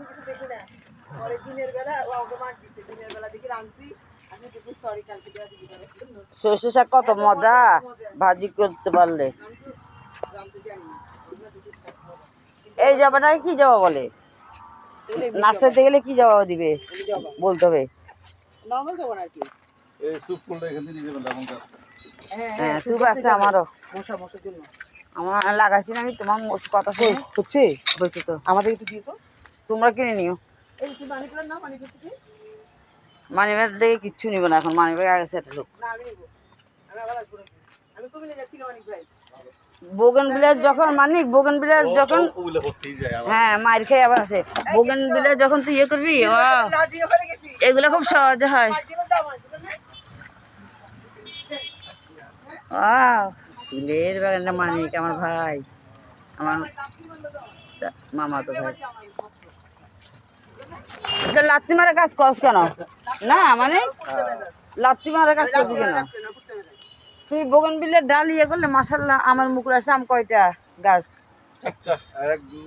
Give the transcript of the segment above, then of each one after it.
কিছু দেখি না পরে দিনের বেলা ও আমাকে মার দিচ্ছে দিনের বেলা দেখি রাঁধছি আমি দেখি সরি কালকে দেওয়া দিবি সর্ষে শাক কত মজা ভাজি করতে পারলে। আমি তো রাঁধতে জানি না এই জবাটাকে কি জবা বলে? নার্সারিতে গেলে কি জবা দিবে বলতে হবে। নরমাল জবান আর কি এই স্যুপ ফুলটা এখান থেকে নিয়ে যাবেন লবণ গাছ। হ্যাঁ সুপ আছে আমারও। মশা মশার জন্য আমার লাগাইছি না আমি তোমার কথা শুনে হচ্ছে হয়েছে তো। আমাদের একটু দিয়ে তো তোমরা কিনে নিও। এই তুই মানি প্ল্যান না মানি প্ল্যান থেকে মানিব্যাগ দেখে কিচ্ছু নিবে না এখন, মানিব্যাগ আগে সেট লোক। না আমি নেবো আমি আবার আসবো নাকি আমি কুমিল্লা যাচ্ছি না মানিক ভাই বোগেনভিলিয়া যখন মানিক বোগেনভিলিয়া যখন ওগুলো ভর্তিই যায় আবার। হ্যাঁ মার খেয়ে আবার আসে। বোগেনভিলিয়া যখন তুই ইয়ে করবি লাঠিও ফেলে গেছি এগুলো খুব সহজে হয়। মাঝখানে দাও মাঝখানে ফুলের বাগানটা মানিক আমার ভাই, আমার মামা তো ভাই। লাত্তি মারা কাজ কস কেন? না মানে লাত্তি মারা কাজ করবি কেন? তুই বোগেনভিলিয়ার ডাল ইয়ে করলে মাশাআল্লাহ আমার মুকুর আসে আম কয়টা গাছ। একটা 1 2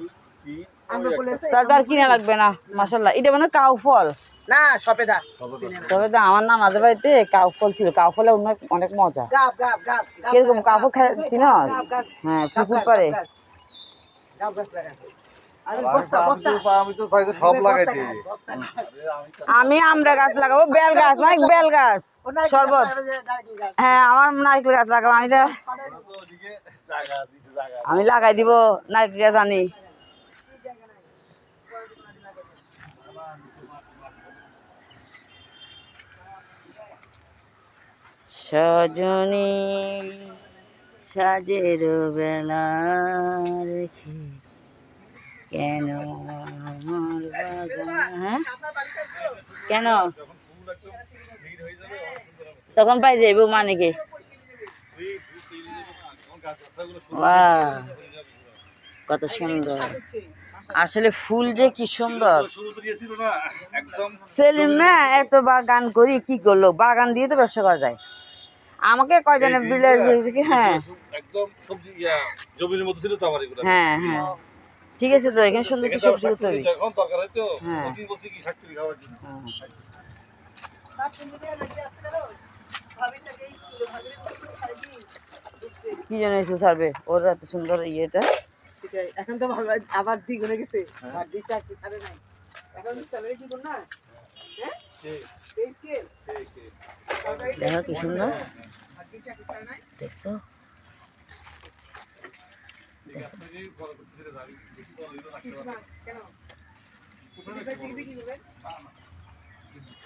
3 আমরা বলে আছে তার কিনা লাগবে না মাশাআল্লাহ। এটা মানে কাউ ফল না সপেদা তবে তো আমার নানাদের বাড়িতে কাউ ফল ছিল। কাউ ফলে অনেক অনেক মজা। গাব গাব গাব কিরকম কাউ ফল খাচ্ছি না? হ্যাঁ পুকুর পারে গাব গাছ লাগা আমি তো চাইতে সব লাগাইছি। আমি আমরা গাছ লাগাবো, বেল গাছ নাই বেল গাছ শরবত। হ্যাঁ আমার নারকেল গাছ লাগাবো আমি তো, ওদিকে জায়গা দিছে জায়গা। আমি লাগাই দিব নারকেল গাছ আনি। সজনী সাজের বেলা রেখে কেন আমার বাগান, হ্যাঁ কেন তখন পাই যাইব মানিকে। কত সুন্দর আসলে ফুল যে কি সুন্দর। সেলিম না এত বাগান করি কি করলো, বাগান দিয়ে তো ব্যবসা করা যায়। আমাকে কয়জনে বিলে কি হ্যাঁ একদম সবজি জমির মতো ছিল তো আমার এগুলো। হ্যাঁ হ্যাঁ ঠিক আছে তো এখানে সুন্দর কি সবজি করতে হবে। এখন দরকার হয় তো হ্যাঁ। প্রতি বছর কি ফ্যাক্টরি খাওয়ার জন্য। কি জন্য এসে ছাড়বে ওর এত সুন্দর ইয়েটা। এখন তো আবার দ্বিগুণে গেছে আর দুই চারটি ছাড়ে নাই এখন স্যালারি কি করুন না হ্যাঁ এই স্কেল দেখো কি সুন্দর দেখছো। কেন